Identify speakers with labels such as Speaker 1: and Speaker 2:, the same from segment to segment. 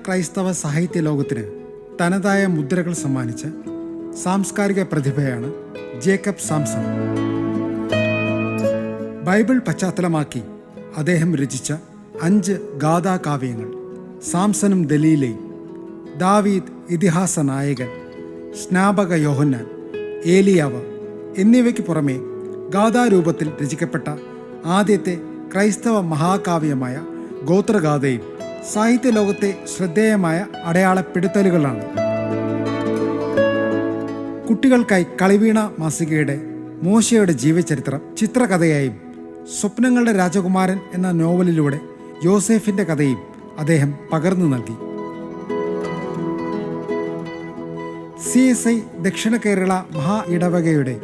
Speaker 1: ക്രൈസ്തവ സാഹിത്യ ലോകത്തിന് തനതായ മുദ്രകൾ സമ്മാനിച്ച സാംസ്കാരിക പ്രതിഭയാണ് ജേക്കബ് സാംസൺ. ബൈബിൾ പശ്ചാത്തലമാക്കി അദ്ദേഹം രചിച്ച 5 ഗാഥാകാവ്യങ്ങൾ സാംസണും ദലീലയും, ദാവീദ് ഇതിഹാസ നായകൻ, സ്നാപക യോഹന്നാൻ, ഏലിയാവ് എന്നിവയ്ക്ക് പുറമെ ഗാഥാരൂപത്തിൽ രചിക്കപ്പെട്ട ആദ്യത്തെ ക്രൈസ്തവ മഹാകാവ്യമായ ഗോത്രഗാഥയും സാഹിത്യ ലോകത്തെ ശ്രദ്ധേയമായ അടയാളപ്പെടുത്തലുകളാണ്. കുട്ടികൾക്കായി കളിവീണ മാസികയുടെ മോശയുടെ ജീവചരിത്രം ചിത്രകഥയായും സ്വപ്നങ്ങളുടെ രാജകുമാരൻ എന്ന നോവലിലൂടെ യോസേഫിൻ്റെ കഥയും അദ്ദേഹം പകർന്നു നൽകി. CSI ദക്ഷിണ കേരള മഹാ ഇടവകയുടെ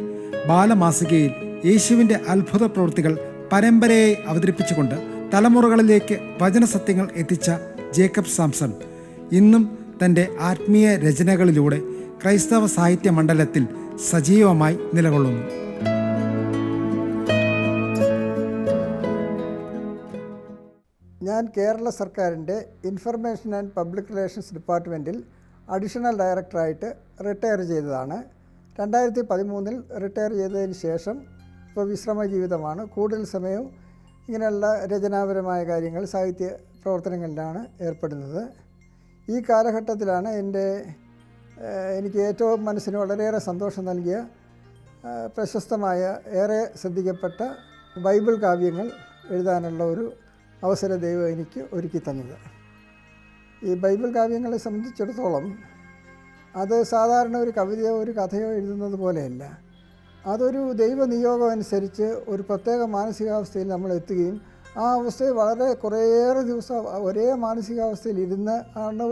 Speaker 1: ബാലമാസികയിൽ യേശുവിൻ്റെ അത്ഭുത പ്രവൃത്തികൾ പരമ്പരയായി അവതരിപ്പിച്ചുകൊണ്ട് തലമുറകളിലേക്ക് വചനസത്യങ്ങൾ എത്തിച്ച ജേക്കബ് സാംസൺ ഇന്നും തൻ്റെ ആത്മീയ രചനകളിലൂടെ ക്രൈസ്തവ സാഹിത്യ മണ്ഡലത്തിൽ സജീവമായി നിലകൊള്ളുന്നു.
Speaker 2: ഞാൻ കേരള സർക്കാരിൻ്റെ ഇൻഫർമേഷൻ ആൻഡ് പബ്ലിക് റിലേഷൻസ് ഡിപ്പാർട്ട്മെൻറ്റിൽ അഡീഷണൽ ഡയറക്ടറായിട്ട് റിട്ടയർ ചെയ്തതാണ്. 2013 റിട്ടയർ ചെയ്തതിന് ശേഷം ഇപ്പോൾ വിശ്രമ ജീവിതമാണ്. കൂടുതൽ സമയവും ഇങ്ങനെയുള്ള രചനാപരമായ കാര്യങ്ങൾ, സാഹിത്യ പ്രവർത്തനങ്ങളിലാണ് ഏർപ്പെടുന്നത്. ഈ കാലഘട്ടത്തിലാണ് എനിക്ക് ഏറ്റവും മനസ്സിന് വളരെയേറെ സന്തോഷം നൽകിയ പ്രശസ്തമായ, ഏറെ ശ്രദ്ധിക്കപ്പെട്ട ബൈബിൾ കാവ്യങ്ങൾ എഴുതാനുള്ള ഒരു അവസരം ദൈവം എനിക്ക് ഒരുക്കി തന്നത്. ഈ ബൈബിൾ കാവ്യങ്ങളെ സംബന്ധിച്ചിടത്തോളം അത് സാധാരണ ഒരു കവിതയോ ഒരു കഥയോ എഴുതുന്നത് പോലെയല്ല. അതൊരു ദൈവനിയോഗം അനുസരിച്ച് ഒരു പ്രത്യേക മാനസികാവസ്ഥയിൽ നമ്മൾ എത്തുകയും ആ അവസ്ഥയിൽ കുറേയേറെ ദിവസം ഒരേ മാനസികാവസ്ഥയിൽ ഇരുന്ന് ആണ്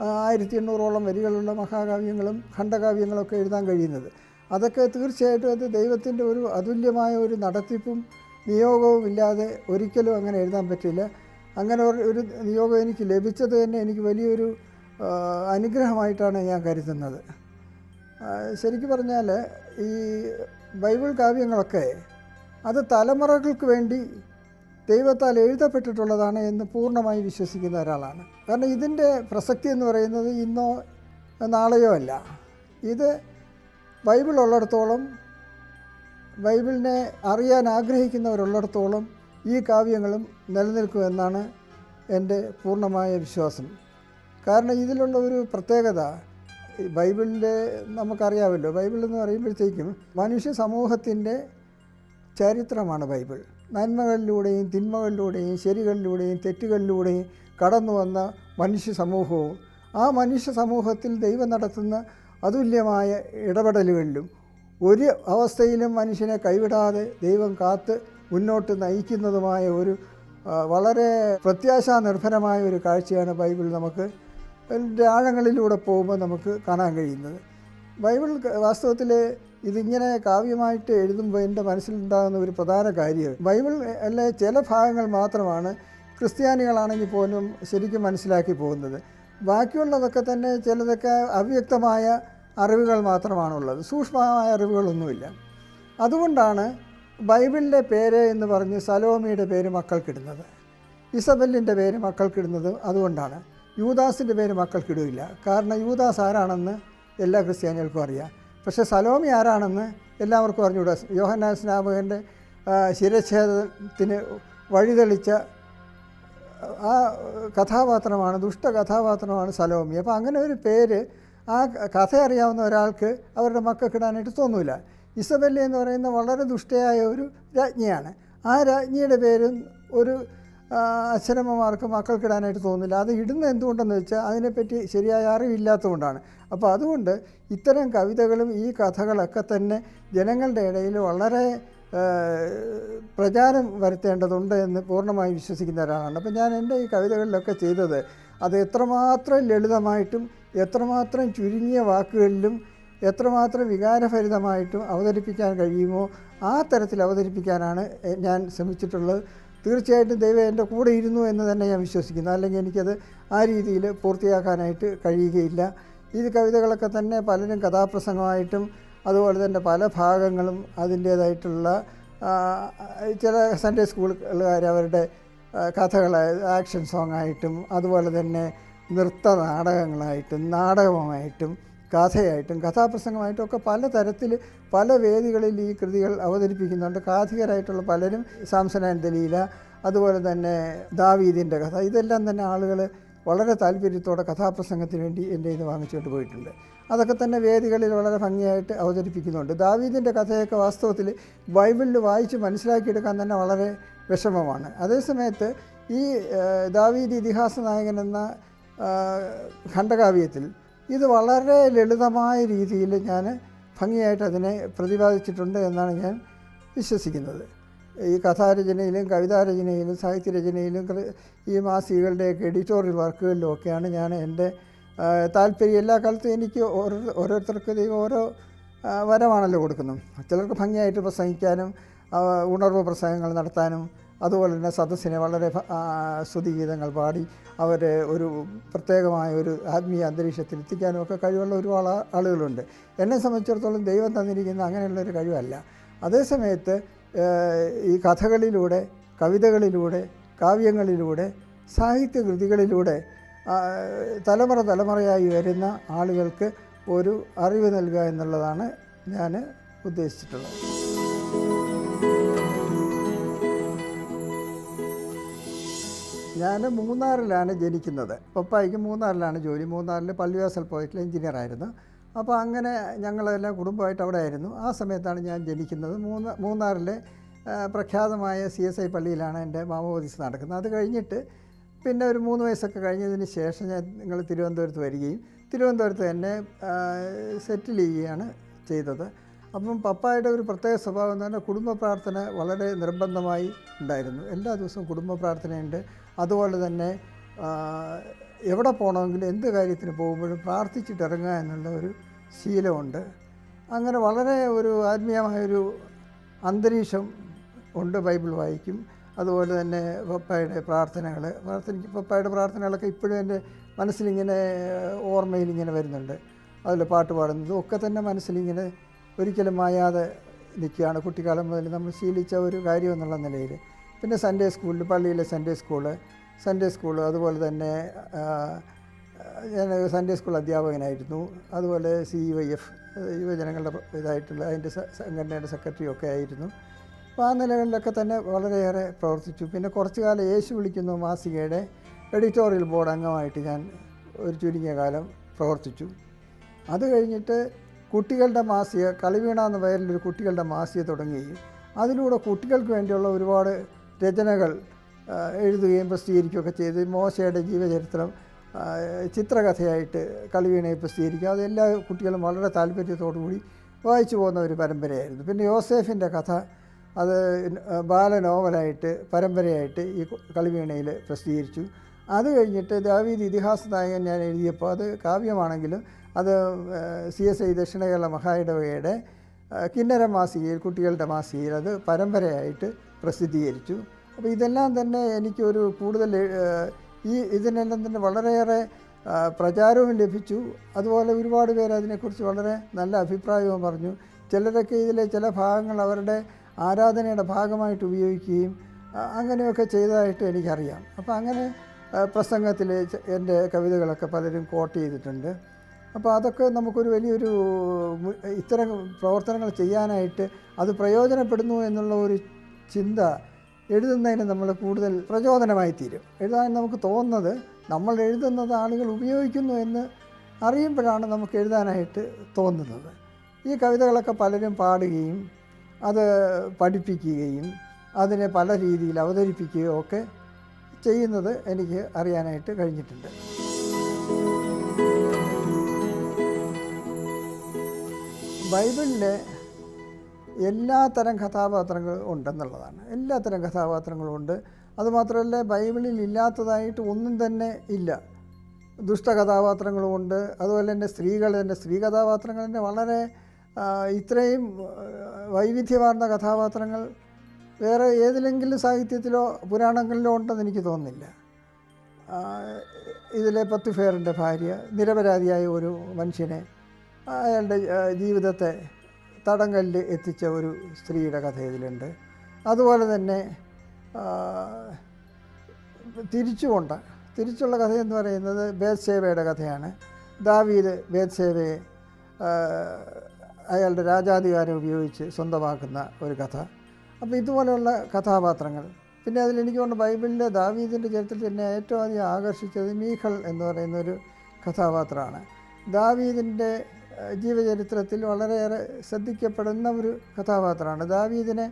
Speaker 2: 1800ഓളം വരികളുള്ള മഹാകാവ്യങ്ങളും ഖണ്ഡകാവ്യങ്ങളൊക്കെ എഴുതാൻ കഴിയുന്നത്. അതൊക്കെ തീർച്ചയായിട്ടും അത് ദൈവത്തിൻ്റെ ഒരു അതുല്യമായ ഒരു നടത്തിപ്പും നിയോഗവും ഇല്ലാതെ ഒരിക്കലും അങ്ങനെ എഴുതാൻ പറ്റില്ല. അങ്ങനെ ഒരു നിയോഗം എനിക്ക് ലഭിച്ചത് തന്നെ എനിക്ക് വലിയൊരു അനുഗ്രഹമായിട്ടാണ് ഞാൻ കരുതുന്നത്. ശരിക്കും പറഞ്ഞാൽ ഈ ബൈബിൾ കാവ്യങ്ങളൊക്കെ അത് തലമുറകൾക്ക് വേണ്ടി ദൈവത്താൽ എഴുതപ്പെട്ടിട്ടുള്ളതാണ് എന്ന് പൂർണ്ണമായി വിശ്വസിക്കുന്ന ഒരാളാണ്. കാരണം ഇതിൻ്റെ പ്രസക്തി എന്ന് പറയുന്നത് ഇന്നോ നാളെയോ അല്ല. ഇത് ബൈബിൾ ഉള്ളിടത്തോളം, ബൈബിളിനെ അറിയാൻ ആഗ്രഹിക്കുന്നവരുള്ളിടത്തോളം ഈ കാവ്യങ്ങളും നിലനിൽക്കുമെന്നാണ് എൻ്റെ പൂർണ്ണമായ വിശ്വാസം. കാരണം ഇതിലുള്ള ഒരു പ്രത്യേകത, ബൈബിളിൻ്റെ നമുക്കറിയാമല്ലോ, ബൈബിൾ എന്ന് പറയുമ്പോഴത്തേക്കും മനുഷ്യ സമൂഹത്തിൻ്റെ ചരിത്രമാണ് ബൈബിൾ. നന്മകളിലൂടെയും തിന്മകളിലൂടെയും ശരികളിലൂടെയും തെറ്റുകളിലൂടെയും കടന്നു വന്ന മനുഷ്യ സമൂഹവും ആ മനുഷ്യ സമൂഹത്തിൽ ദൈവം നടത്തുന്ന അതുല്യമായ ഇടപെടലുകളിലും ഒരു അവസ്ഥയിലും മനുഷ്യനെ കൈവിടാതെ ദൈവം കാത്ത് മുന്നോട്ട് നയിക്കുന്നതുമായ ഒരു വളരെ പ്രത്യാശാനിർഭരമായ ഒരു കാഴ്ചയാണ് ബൈബിൾ നമുക്ക് ആഴങ്ങളിലൂടെ പോകുമ്പോൾ നമുക്ക് കാണാൻ കഴിയുന്നത്. ബൈബിൾ വാസ്തവത്തിൽ ഇതിങ്ങനെ കാവ്യമായിട്ട് എഴുതുമ്പോൾ എൻ്റെ മനസ്സിലുണ്ടാകുന്ന ഒരു പ്രധാന കാര്യം, ബൈബിൾ അല്ലെ ചില ഭാഗങ്ങൾ മാത്രമാണ് ക്രിസ്ത്യാനികളാണെങ്കിൽ പോലും ശരിക്കും മനസ്സിലാക്കി പോകുന്നത്. ബാക്കിയുള്ളതൊക്കെ തന്നെ ചിലതൊക്കെ അവ്യക്തമായ അറിവുകൾ മാത്രമാണുള്ളത്, സൂക്ഷ്മമായ അറിവുകളൊന്നുമില്ല. അതുകൊണ്ടാണ് ബൈബിളിൻ്റെ പേര് എന്ന് പറഞ്ഞ് സലോമിയുടെ പേര് മക്കൾക്കിടുന്നത്, ഇസബെല്ലിൻ്റെ പേര് മക്കൾക്കിടുന്നത് അതുകൊണ്ടാണ്. യൂദാസിൻ്റെ പേര് മക്കൾക്കിടില്ല. കാരണം യൂദാസ് ആരാണെന്ന് എല്ലാ ക്രിസ്ത്യാനികൾക്കും അറിയാം. പക്ഷേ സലോമി ആരാണെന്ന് എല്ലാവർക്കും അറിഞ്ഞുകൂടാ. യോഹന്നാൻ സ്നാപകൻ്റെ ശിരച്ഛേദത്തിന് വഴിതെളിച്ച ആ കഥാപാത്രമാണ്, ദുഷ്ട കഥാപാത്രമാണ് സലോമി. അപ്പോൾ അങ്ങനെ ഒരു പേര് ആ കഥ അറിയാവുന്ന ഒരാൾക്ക് അവരുടെ മക്കൾക്കിടാനായിട്ട് തോന്നില്ല. ഇസബെല്ല എന്ന് പറയുന്ന വളരെ ദുഷ്ടയായ ഒരു രാജ്ഞിയാണ്. ആ രാജ്ഞിയുടെ പേരും ഒരു അച്ഛനമ്മമാർക്ക് മക്കൾക്കിടാനായിട്ട് തോന്നില്ല. അത് ഇടുന്നത് എന്തുകൊണ്ടെന്ന് വെച്ചാൽ അതിനെപ്പറ്റി ശരിയായ അറിവില്ലാത്തതുകൊണ്ടാണ്. അപ്പോൾ അതുകൊണ്ട് ഇത്തരം കവിതകളും ഈ കഥകളൊക്കെ തന്നെ ജനങ്ങളുടെ ഇടയിൽ വളരെ പ്രചാരം വരുത്തേണ്ടതുണ്ട് എന്ന് പൂർണ്ണമായി വിശ്വസിക്കുന്ന ഒരാളാണ്. അപ്പോൾ ഞാൻ എൻ്റെ ഈ കവിതകളിലൊക്കെ ചെയ്തത് അത് എത്രമാത്രം ലളിതമായിട്ടും എത്രമാത്രം ചുരുങ്ങിയ വാക്കുകളിലും എത്രമാത്രം വികാരഭരിതമായിട്ടും അവതരിപ്പിക്കാൻ കഴിയുമോ ആ തരത്തിൽ അവതരിപ്പിക്കാനാണ് ഞാൻ ശ്രമിച്ചിട്ടുള്ളത്. തീർച്ചയായിട്ടും ദൈവം എൻ്റെ കൂടെ ഇരുന്നു എന്ന് തന്നെ ഞാൻ വിശ്വസിക്കുന്നു. അല്ലെങ്കിൽ എനിക്കത് ആ രീതിയിൽ പൂർത്തിയാക്കാനായിട്ട് കഴിയുകയില്ല. ഈ കവിതകളൊക്കെ തന്നെ പലരും കഥാപ്രസംഗമായിട്ടും അതുപോലെ തന്നെ പല ഭാഗങ്ങളും അതിൻ്റേതായിട്ടുള്ള ചില സൺഡേ സ്കൂളുകാർ അവരുടെ കഥകൾ ആക്ഷൻ സോങ് ആയിട്ടും അതുപോലെ തന്നെ നൃത്ത നാടകങ്ങളായിട്ടും നാടകമായിട്ടും കഥയായിട്ടും കഥാപ്രസംഗമായിട്ടും ഒക്കെ പലതരത്തിൽ പല വേദികളിൽ ഈ കൃതികൾ അവതരിപ്പിക്കുന്നുണ്ട്. കാഥികരായിട്ടുള്ള പലരും സാംസൺ ആൻഡ് ദലീല, അതുപോലെ തന്നെ ദാവീദിൻ്റെ കഥ, ഇതെല്ലാം തന്നെ ആളുകൾ വളരെ താല്പര്യത്തോടെ കഥാപ്രസംഗത്തിന് വേണ്ടി എൻ്റെ ഇത് വാങ്ങിച്ചുകൊണ്ട് പോയിട്ടുണ്ട്. അതൊക്കെ തന്നെ വേദികളിൽ വളരെ ഭംഗിയായിട്ട് അവതരിപ്പിക്കുന്നുണ്ട്. ദാവീദിൻ്റെ കഥയൊക്കെ വാസ്തവത്തിൽ ബൈബിളിൽ വായിച്ച് മനസ്സിലാക്കിയെടുക്കാൻ തന്നെ വളരെ വിഷമമാണ്. അതേസമയത്ത് ഈ ദാവീദ് ഇതിഹാസ നായകൻ എന്ന ഖണ്ഡകാവ്യത്തിൽ ഇത് വളരെ ലളിതമായ രീതിയിൽ ഞാൻ ഭംഗിയായിട്ട് അതിനെ പ്രതിപാദിച്ചിട്ടുണ്ട് എന്നാണ് ഞാൻ വിശ്വസിക്കുന്നത്. ഈ കഥാരചനയിലും കവിതാരചനയിലും സാഹിത്യരചനയിലും ഈ മാസികകളുടെയൊക്കെ എഡിറ്റോറിയൽ വർക്കുകളിലും ഒക്കെയാണ് ഞാൻ എൻ്റെ താല്പര്യം. എല്ലാ കാലത്തും എനിക്ക് ഓരോരുത്തർക്ക് ദൈവം ഓരോ വരമാണല്ലോ കൊടുക്കുന്നത്. ചിലർക്ക് ഭംഗിയായിട്ട് പ്രസംഗിക്കാനും ഉണർവ് പ്രസംഗങ്ങൾ നടത്താനും അതുപോലെ തന്നെ സദസ്സിനെ വളരെ സ്തുതിഗീതങ്ങൾ പാടി അവരെ ഒരു പ്രത്യേകമായ ഒരു ആത്മീയ അന്തരീക്ഷത്തിൽ എത്തിക്കാനും ഒക്കെ കഴിവുള്ള ഒരുപാട് ആളുകളുണ്ട്. എന്നെ സംബന്ധിച്ചിടത്തോളം ദൈവം തന്നിരിക്കുന്ന അങ്ങനെയുള്ളൊരു കഴിവല്ല. അതേസമയത്ത് ഈ കഥകളിലൂടെ, കവിതകളിലൂടെ, കാവ്യങ്ങളിലൂടെ, സാഹിത്യകൃതികളിലൂടെ തലമുറ തലമുറയായി വരുന്ന ആളുകൾക്ക് ഒരു അറിവ് നൽകുക എന്നുള്ളതാണ് ഞാൻ ഉദ്ദേശിച്ചിട്ടുള്ളത്. ഞാൻ മൂന്നാറിലാണ് ജനിക്കുന്നത്. പപ്പായ്ക്ക് മൂന്നാറിലാണ് ജോലി. മൂന്നാറിൽ പള്ളിവാസൽ പോയിട്ടിൽ എഞ്ചിനീയറായിരുന്നു. അപ്പോൾ അങ്ങനെ ഞങ്ങളെല്ലാം കുടുംബമായിട്ട് അവിടെ ആയിരുന്നു. ആ സമയത്താണ് ഞാൻ ജനിക്കുന്നത്. മൂന്നാറിലെ പ്രഖ്യാതമായ CSI പള്ളിയിലാണ് എൻ്റെ മാമോദീസ നടക്കുന്നത്. അത് കഴിഞ്ഞിട്ട് പിന്നെ ഒരു 3 വയസ്സൊക്കെ കഴിഞ്ഞതിന് ശേഷം ഞങ്ങൾ തിരുവനന്തപുരത്ത് വരികയും തിരുവനന്തപുരത്ത് തന്നെ സെറ്റിൽ ചെയ്യുകയാണ് ചെയ്തത്. അപ്പം പപ്പായുടെ ഒരു പ്രത്യേക സ്വഭാവം എന്ന് പറഞ്ഞാൽ കുടുംബ പ്രാർത്ഥന വളരെ നിർബന്ധമായി ഉണ്ടായിരുന്നു. എല്ലാ ദിവസവും കുടുംബ പ്രാർത്ഥനയുണ്ട്. അതുപോലെ തന്നെ എവിടെ പോകണമെങ്കിലും എന്ത് കാര്യത്തിന് പോകുമ്പോഴും പ്രാർത്ഥിച്ചിട്ടിറങ്ങുക എന്നുള്ള ഒരു ശീലമുണ്ട്. അങ്ങനെ വളരെ ഒരു ആത്മീയമായൊരു അന്തരീക്ഷം ഉണ്ട്. ബൈബിൾ വായിക്കും. അതുപോലെ തന്നെ പപ്പായുടെ പപ്പായുടെ പ്രാർത്ഥനകളൊക്കെ ഇപ്പോഴും എൻ്റെ മനസ്സിലിങ്ങനെ ഓർമ്മയിലിങ്ങനെ വരുന്നുണ്ട്. അതിൽ പാട്ട് പാടുന്നതും ഒക്കെ തന്നെ മനസ്സിലിങ്ങനെ ഒരിക്കലും മായാതെ നിൽക്കുകയാണ്. കുട്ടിക്കാലം മുതൽ നമ്മൾ ശീലിച്ച ഒരു കാര്യം എന്നുള്ള നിലയിൽ. പിന്നെ സൺഡേ സ്കൂളിൽ, പള്ളിയിലെ സൺഡേ സ്കൂൾ അതുപോലെ തന്നെ ഞാൻ സൺഡേ സ്കൂൾ അധ്യാപകനായിരുന്നു. അതുപോലെ CEYF യുവജനങ്ങളുടെ ഇതായിട്ടുള്ള അതിൻ്റെ സംഘടനയുടെ സെക്രട്ടറിയൊക്കെ ആയിരുന്നു. അപ്പോൾ ആ നിലകളിലൊക്കെ തന്നെ വളരെയേറെ പ്രവർത്തിച്ചു. പിന്നെ കുറച്ചു കാലം യേശു വിളിക്കുന്നു മാസികയുടെ എഡിറ്റോറിയൽ ബോർഡ് അംഗമായിട്ട് ഞാൻ ഒരു ചുരുങ്ങിയ കാലം പ്രവർത്തിച്ചു. അത് കഴിഞ്ഞിട്ട് കുട്ടികളുടെ മാസിക, കളിവീണ എന്ന പേരിലൊരു കുട്ടികളുടെ മാസിക തുടങ്ങുകയും അതിലൂടെ കുട്ടികൾക്ക് വേണ്ടിയുള്ള ഒരുപാട് രചനകൾ എഴുതുകയും പ്രസിദ്ധീകരിക്കുകയൊക്കെ ചെയ്ത് മോശയുടെ ജീവചരിത്രം ചിത്രകഥയായിട്ട് കളിവീണയെ പ്രസിദ്ധീകരിക്കുക. അത് എല്ലാ കുട്ടികളും വളരെ താല്പര്യത്തോടുകൂടി വായിച്ചു പോകുന്ന ഒരു പരമ്പരയായിരുന്നു. പിന്നെ യോസേഫിൻ്റെ കഥ അത് ബാലനോവലായിട്ട് പരമ്പരയായിട്ട് ഈ കളിവീണയിൽ പ്രസിദ്ധീകരിച്ചു. അത് കഴിഞ്ഞിട്ട് ദാവീദ് ഇതിഹാസ നായകൻ ഞാൻ എഴുതിയപ്പോൾ അത് കാവ്യമാണെങ്കിലും അത് CSI ദക്ഷിണ കേരള മഹായിടവകയുടെ കിന്നര മാസികയിൽ, കുട്ടികളുടെ മാസികയിൽ അത് പരമ്പരയായിട്ട് പ്രസിദ്ധീകരിച്ചു. അപ്പോൾ ഇതെല്ലാം തന്നെ എനിക്കൊരു കൂടുതൽ ഇതിനെല്ലാം തന്നെ വളരെയേറെ പ്രചാരവും ലഭിച്ചു. അതുപോലെ ഒരുപാട് പേര് അതിനെക്കുറിച്ച് വളരെ നല്ല അഭിപ്രായവും പറഞ്ഞു. ചിലരൊക്കെ ഇതിലെ ചില ഭാഗങ്ങൾ അവരുടെ ആരാധനയുടെ ഭാഗമായിട്ട് ഉപയോഗിക്കുകയും അങ്ങനെയൊക്കെ ചെയ്തതായിട്ട് എനിക്കറിയാം. അപ്പോൾ അങ്ങനെ പ്രസംഗത്തിൽ എൻ്റെ കവിതകളൊക്കെ പലരും കോട്ട് ചെയ്തിട്ടുണ്ട്. അപ്പോൾ അതൊക്കെ നമുക്കൊരു വലിയൊരു ഇത്തരം പ്രവർത്തനങ്ങൾ ചെയ്യാനായിട്ട് അത് പ്രയോജനപ്പെടുന്നു എന്നുള്ള ഒരു ചിന്ത എഴുതുന്നതിന് നമ്മൾ കൂടുതൽ പ്രചോദനമായി തീരും. എഴുതാൻ നമുക്ക് തോന്നുന്നത് നമ്മൾ എഴുതുന്നത് ആളുകൾ ഉപയോഗിക്കുന്നു എന്ന് അറിയുമ്പോഴാണ് നമുക്ക് എഴുതാനായിട്ട് തോന്നുന്നത്. ഈ കവിതകളൊക്കെ പലരും പാടുകയും അത് പഠിപ്പിക്കുകയും അതിനെ പല രീതിയിൽ അവതരിപ്പിക്കുകയും ഒക്കെ ചെയ്യുന്നത് എനിക്ക് അറിയാനായിട്ട് കഴിഞ്ഞിട്ടുണ്ട്. ബൈബിളിലെ എല്ലാത്തരം കഥാപാത്രങ്ങളും ഉണ്ടെന്നുള്ളതാണ്. എല്ലാത്തരം കഥാപാത്രങ്ങളും ഉണ്ട്. അതുമാത്രമല്ല, ബൈബിളിൽ ഇല്ലാത്തതായിട്ട് ഒന്നും തന്നെ ഇല്ല. ദുഷ്ട കഥാപാത്രങ്ങളുമുണ്ട്. അതുപോലെ തന്നെ സ്ത്രീ കഥാപാത്രങ്ങൾ തന്നെ വളരെ ഇത്രയും വൈവിധ്യമാർന്ന കഥാപാത്രങ്ങൾ വേറെ ഏതിലെങ്കിലും സാഹിത്യത്തിലോ പുരാണങ്ങളിലോ ഉണ്ടെന്ന് എനിക്ക് തോന്നുന്നില്ല. ഇതിലെ പത്തുഫേറിൻ്റെ ഭാര്യ, നിരപരാധിയായ ഒരു മനുഷ്യനെ അയാളുടെ ജീവിതത്തെ തടങ്കലിൽ എത്തിച്ച ഒരു സ്ത്രീയുടെ കഥ ഇതിലുണ്ട്. അതുപോലെ തന്നെ തിരിച്ചുള്ള കഥയെന്ന് പറയുന്നത് ബേത്ശേബയുടെ കഥയാണ്. ദാവീദ് ബേത്ശേബയെ അയാളുടെ രാജാധികാരം ഉപയോഗിച്ച് സ്വന്തമാക്കുന്ന ഒരു കഥ. അപ്പോൾ ഇതുപോലെയുള്ള കഥാപാത്രങ്ങൾ. പിന്നെ അതിലെനിക്ക് തോന്നുന്നു ബൈബിളിലെ ദാവീദിൻ്റെ ചരിത്രത്തിൽ എന്നെ ഏറ്റവും അധികം ആകർഷിച്ചത് മീഖൾ എന്ന് പറയുന്നൊരു കഥാപാത്രമാണ്. ദാവീദിൻ്റെ ജീവചരിത്രത്തിൽ വളരെയേറെ ശ്രദ്ധിക്കപ്പെടുന്ന ഒരു കഥാപാത്രമാണ്. ദാവീദിനെ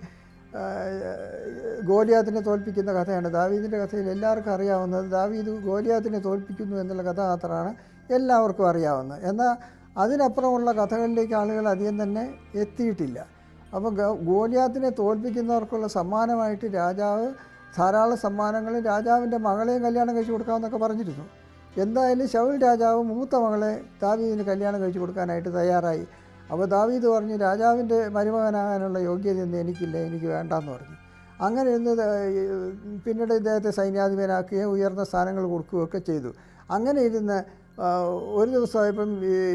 Speaker 2: ഗോലിയാത്തിനെ തോൽപ്പിക്കുന്ന കഥയാണ്. ദാവീദിൻ്റെ കഥയിൽ എല്ലാവർക്കും അറിയാവുന്നത് ദാവീദ് ഗോലിയാത്തിനെ തോൽപ്പിക്കുന്നു എന്നുള്ള കഥാപാത്രമാണ് എല്ലാവർക്കും അറിയാവുന്നത്. എന്നാൽ അതിനപ്പുറമുള്ള കഥകളിലേക്ക് ആളുകൾ അധികം തന്നെ എത്തിയിട്ടില്ല. അപ്പോൾ ഗോലിയാത്തിനെ തോൽപ്പിക്കുന്നവർക്കുള്ള സമ്മാനമായിട്ട് രാജാവ് ധാരാളം സമ്മാനങ്ങളും രാജാവിൻ്റെ മകളെയും കല്യാണം കഴിച്ച് കൊടുക്കാമെന്നൊക്കെ പറഞ്ഞിരുന്നു. എന്തായാലും ശൗൽ രാജാവ് മൂത്ത മകളെ ദാവീദിന് കല്യാണം കഴിച്ച് കൊടുക്കാനായിട്ട് തയ്യാറായി. അപ്പോൾ ദാവീദ് പറഞ്ഞു, രാജാവിൻ്റെ മരുമകനാകാനുള്ള യോഗ്യതയൊന്നും എനിക്കില്ല, എനിക്ക് വേണ്ടാന്ന് പറഞ്ഞു. അങ്ങനെ ഇരുന്ന് പിന്നീട് ഇദ്ദേഹത്തെ സൈന്യാധിപനാക്കുകയും ഉയർന്ന സ്ഥാനങ്ങൾ കൊടുക്കുകയൊക്കെ ചെയ്തു. അങ്ങനെ ഇരുന്ന് ഒരു ദിവസമായപ്പം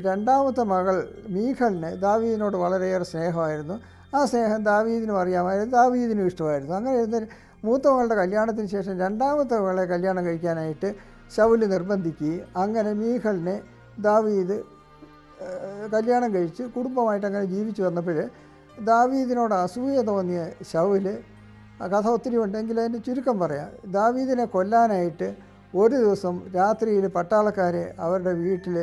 Speaker 2: രണ്ടാമത്തെ മകൾ മീഖളിന് ദാവീദിനോട് വളരെയേറെ സ്നേഹമായിരുന്നു. ആ സ്നേഹം ദാവീദിനും അറിയാമായിരുന്നു, ദാവീദിനും ഇഷ്ടമായിരുന്നു. അങ്ങനെ ഇരുന്ന് മൂത്ത മകളുടെ കല്യാണത്തിന് ശേഷം രണ്ടാമത്തെ മകളെ കല്യാണം കഴിക്കാനായിട്ട് ശൗല് നിർബന്ധിക്കുകയും അങ്ങനെ മീഖളിനെ ദാവീദ് കല്യാണം കഴിച്ച് കുടുംബമായിട്ട് അങ്ങനെ ജീവിച്ചു വന്നപ്പോൾ ദാവീദിനോട് അസൂയ തോന്നിയ ശൗല്, കഥ ഒത്തിരി ഉണ്ടെങ്കിൽ അതിൻ്റെ ചുരുക്കം പറയാം, ദാവീദിനെ കൊല്ലാനായിട്ട് ഒരു ദിവസം രാത്രിയിൽ പട്ടാളക്കാരെ അവരുടെ വീട്ടിൽ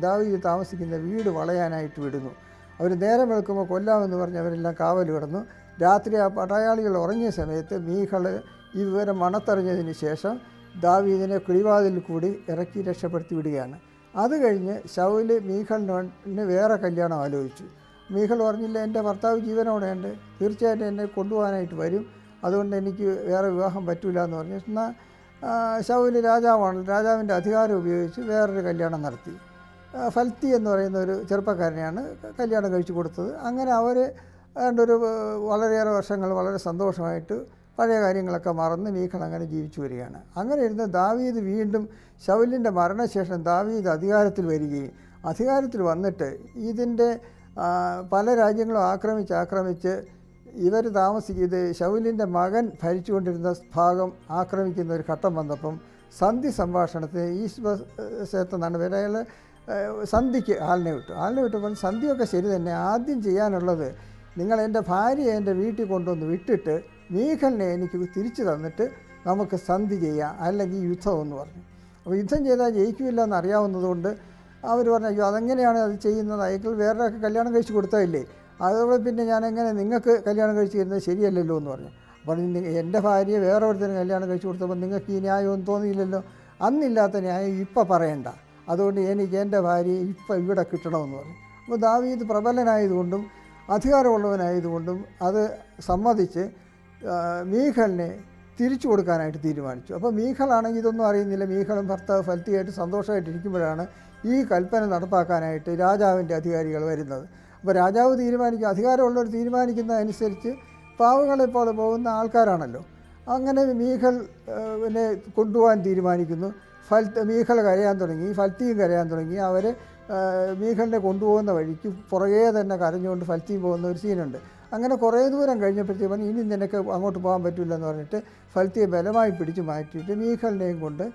Speaker 2: ദാവീദ് താമസിക്കുന്ന വീട് വളയാനായിട്ട് വിടുന്നു. അവർ നേരം വെളുക്കുമ്പോൾ കൊല്ലാമെന്ന് പറഞ്ഞ് അവരെല്ലാം കാവൽ കിടന്നു. രാത്രി ആ പടയാളികൾ ഉറങ്ങിയ സമയത്ത് മീഖൾ ഈ വിവരം മണത്തറിഞ്ഞതിന് ശേഷം ദാവീദിനെ കിളിവാതിൽ കൂടി ഇറക്കി രക്ഷപ്പെടുത്തി വിടുകയാണ്. അത് കഴിഞ്ഞ് ശൗല് മീഖളിന് വേറെ കല്യാണം ആലോചിച്ചു. മീഖൾ പറഞ്ഞില്ല, എൻ്റെ ഭർത്താവ് ജീവനോടെയുണ്ട്, തീർച്ചയായിട്ടും എന്നെ കൊണ്ടുപോകാനായിട്ട് വരും, അതുകൊണ്ട് എനിക്ക് വേറെ വിവാഹം പറ്റില്ല എന്ന് പറഞ്ഞു. എന്നാൽ ശൗല് രാജാവാണ്, രാജാവിൻ്റെ അധികാരം ഉപയോഗിച്ച് വേറൊരു കല്യാണം നടത്തി. ഫൽത്തി എന്ന് പറയുന്ന ഒരു ചെറുപ്പക്കാരനെയാണ് കല്യാണം കഴിച്ചു കൊടുത്തത്. അങ്ങനെ അവർ ഒരു വളരെയേറെ വർഷങ്ങൾ വളരെ സന്തോഷമായിട്ട് പഴയ കാര്യങ്ങളൊക്കെ മറന്ന് മീഖൾ അങ്ങനെ ജീവിച്ചു വരികയാണ്. അങ്ങനെ ഇരുന്ന് ദാവീദ് വീണ്ടും ശൗലിൻ്റെ മരണശേഷം ദാവീദ് അധികാരത്തിൽ വരികയും അധികാരത്തിൽ വന്നിട്ട് ഇതിൻ്റെ പല രാജ്യങ്ങളും ആക്രമിച്ച് ഇവർ താമസിക്കുന്നത് ശൗലിൻ്റെ മകൻ ഭരിച്ചുകൊണ്ടിരുന്ന ഭാഗം ആക്രമിക്കുന്ന ഒരു ഘട്ടം വന്നപ്പം സന്ധി സംഭാഷണത്തിന് ഈശ്വരത്തെന്നാണ് പേര്, അയാൾ സന്ധിക്ക് ആളിനെ വിട്ടപ്പോൾ സന്ധിയൊക്കെ ശരി തന്നെ, ആദ്യം ചെയ്യാനുള്ളത് നിങ്ങൾ എൻ്റെ ഭാര്യയെ എൻ്റെ വീട്ടിൽ കൊണ്ടുവന്ന് വിട്ടിട്ട് മീഖളിനെ എനിക്ക് തിരിച്ചു തന്നിട്ട് നമുക്ക് സന്ധി ചെയ്യാം, അല്ലെങ്കിൽ യുദ്ധമെന്ന് പറഞ്ഞു. അപ്പോൾ യുദ്ധം ചെയ്താൽ ജയിക്കില്ല എന്നറിയാവുന്നതുകൊണ്ട് അവർ പറഞ്ഞു, അയ്യോ അതെങ്ങനെയാണ് അത് ചെയ്യുന്നത്, അയാൾ വേറൊരാൾക്ക് കല്യാണം കഴിച്ച് കൊടുത്തതല്ലേ, അതുപോലെ പിന്നെ ഞാനെങ്ങനെ നിങ്ങൾക്ക് കല്യാണം കഴിച്ച് തരുന്നത് ശരിയല്ലല്ലോ എന്ന് പറഞ്ഞു. അപ്പോൾ എൻ്റെ ഭാര്യയെ വേറെ ഒരുത്തരം കല്യാണം കഴിച്ച് കൊടുത്തപ്പോൾ നിങ്ങൾക്ക് ഈ ന്യായമൊന്നും തോന്നിയില്ലല്ലോ, അന്നില്ലാത്ത ന്യായം ഇപ്പം പറയണ്ട, അതുകൊണ്ട് എനിക്ക് എൻ്റെ ഭാര്യയെ ഇപ്പം ഇവിടെ കിട്ടണമെന്ന് പറഞ്ഞു. അപ്പോൾ ദാവീദ് പ്രബലനായതുകൊണ്ടും അധികാരമുള്ളവനായതുകൊണ്ടും അത് സമ്മതിച്ച് മീഖളിനെ തിരിച്ചു കൊടുക്കാനായിട്ട് തീരുമാനിച്ചു. അപ്പോൾ മീഖളാണെങ്കിൽ ഇതൊന്നും അറിയുന്നില്ല. മീഖളും ഭർത്താവ് ഫൽത്തിയായിട്ട് സന്തോഷമായിട്ടിരിക്കുമ്പോഴാണ് ഈ കൽപ്പന നടപ്പാക്കാനായിട്ട് രാജാവിൻ്റെ അധികാരികൾ വരുന്നത്. അപ്പോൾ രാജാവ് അധികാരമുള്ളവർ തീരുമാനിക്കുന്നതനുസരിച്ച് പാവങ്ങളെപ്പോലെ പോകുന്ന ആൾക്കാരാണല്ലോ. അങ്ങനെ മീഖളിനെ കൊണ്ടുപോകാൻ തീരുമാനിക്കുന്നു. മീഖൾ കരയാൻ തുടങ്ങി, ഫൽത്തിയും കരയാൻ തുടങ്ങി. അവർ മീഖളിനെ കൊണ്ടുപോകുന്ന വഴിക്ക് പുറകെ തന്നെ കരഞ്ഞുകൊണ്ട് ഫൽത്തിയും പോകുന്ന ഒരു സീനുണ്ട്. അങ്ങനെ കുറേ ദൂരം കഴിഞ്ഞപ്പോഴത്തേക്ക് പറഞ്ഞു, ഇനി നിനക്ക് അങ്ങോട്ട് പോകാൻ പറ്റില്ല എന്ന് പറഞ്ഞിട്ട് ഫൽത്തിയെ ബലമായി പിടിച്ചു മാറ്റിയിട്ട് മീഖളിനെയും കൊണ്ട്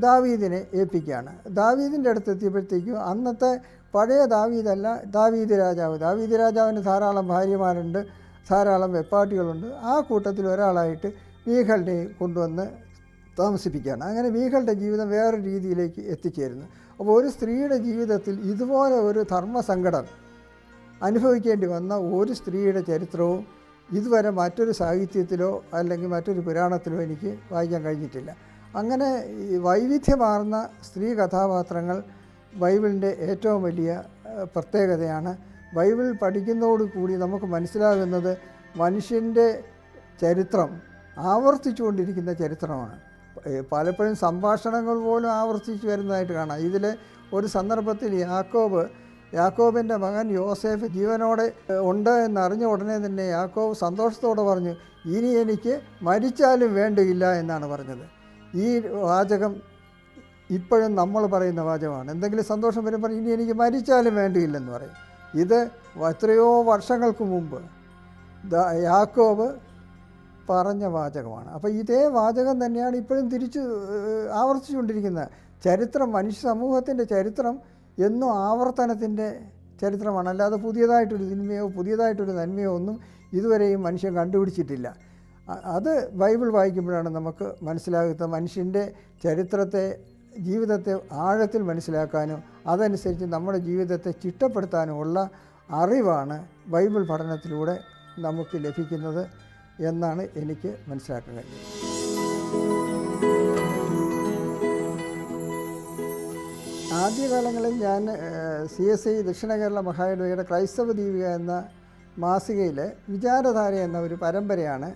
Speaker 2: ദാവീദിനെ ഏൽപ്പിക്കുകയാണ്. ദാവീദിൻ്റെ അടുത്ത് എത്തിയപ്പോഴത്തേക്കും അന്നത്തെ പഴയ ദാവീദല്ല, ദാവീദ് രാജാവിന് ധാരാളം ഭാര്യമാരുണ്ട്, ധാരാളം വെപ്പാട്ടികളുണ്ട്. ആ കൂട്ടത്തിൽ ഒരാളായിട്ട് മീഖളിനെയും കൊണ്ടുവന്ന് താമസിപ്പിക്കുകയാണ്. അങ്ങനെ മീഖളുടെ ജീവിതം വേറെ രീതിയിലേക്ക് എത്തിച്ചേരുന്നു. അപ്പോൾ ഒരു സ്ത്രീയുടെ ജീവിതത്തിൽ ഇതുപോലെ ഒരു ധർമ്മസങ്കടം അനുഭവിക്കേണ്ടി വന്ന ഒരു സ്ത്രീയുടെ ചരിത്രവും ഇതുവരെ മറ്റൊരു സാഹിത്യത്തിലോ അല്ലെങ്കിൽ മറ്റൊരു പുരാണത്തിലോ എനിക്ക് വായിക്കാൻ കഴിഞ്ഞിട്ടില്ല. അങ്ങനെ വൈവിധ്യമാർന്ന സ്ത്രീ കഥാപാത്രങ്ങൾ ബൈബിളിൻ്റെ ഏറ്റവും വലിയ പ്രത്യേകതയാണ്. ബൈബിൾ പഠിക്കുന്നതോടുകൂടി നമുക്ക് മനസ്സിലാകുന്നത് മനുഷ്യൻ്റെ ചരിത്രം ആവർത്തിച്ചുകൊണ്ടിരിക്കുന്ന ചരിത്രമാണ്. പലപ്പോഴും സംഭാഷണങ്ങൾ പോലും ആവർത്തിച്ച് വരുന്നതായിട്ട് കാണാം. ഇതിൽ ഒരു സന്ദർഭത്തിൽ യാക്കോബിൻ്റെ മകൻ യോസേഫ് ജീവനോടെ ഉണ്ട് എന്നറിഞ്ഞ ഉടനെ തന്നെ യാക്കോബ് സന്തോഷത്തോടെ പറഞ്ഞു, ഇനി എനിക്ക് മരിച്ചാലും വേണ്ടിയില്ല എന്നാണ് പറഞ്ഞത്. ഈ വാചകം ഇപ്പോഴും നമ്മൾ പറയുന്ന വാചകമാണ്. എന്തെങ്കിലും സന്തോഷം വരുമ്പോൾ ഇനി എനിക്ക് മരിച്ചാലും വേണ്ടിയില്ലെന്ന് പറയും. ഇത് എത്രയോ വർഷങ്ങൾക്ക് മുമ്പ് യാക്കോബ് പറഞ്ഞ വാചകമാണ്. അപ്പോൾ ഇതേ വാചകം തന്നെയാണ് ഇപ്പോഴും തിരിച്ച് ആവർത്തിച്ചുകൊണ്ടിരിക്കുന്നത്. ചരിത്രം, മനുഷ്യ സമൂഹത്തിൻ്റെ ചരിത്രം എന്നും ആവർത്തനത്തിൻ്റെ ചരിത്രമാണ്. അല്ലാതെ പുതിയതായിട്ടൊരു തിന്മയോ പുതിയതായിട്ടൊരു നന്മയോ ഒന്നും ഇതുവരെയും മനുഷ്യൻ കണ്ടുപിടിച്ചിട്ടില്ല. അത് ബൈബിൾ വായിക്കുമ്പോഴാണ് നമുക്ക് മനസ്സിലാകുന്നത്. മനുഷ്യൻ്റെ ചരിത്രത്തെ, ജീവിതത്തെ ആഴത്തിൽ മനസ്സിലാക്കാനും അതനുസരിച്ച് നമ്മുടെ ജീവിതത്തെ ചിട്ടപ്പെടുത്താനുമുള്ള അറിവാണ് ബൈബിൾ പഠനത്തിലൂടെ നമുക്ക് ലഭിക്കുന്നത് എന്നാണ് എനിക്ക് മനസ്സിലാക്കാൻ കഴിയുന്നത്. ആദ്യകാലങ്ങളിൽ ഞാൻ CSI ദക്ഷിണ കേരള മഹായിടവകയുടെ ക്രൈസ്തവ ദീപിക എന്ന മാസികയിൽ വിചാരധാര എന്ന ഒരു പരമ്പരയാണ്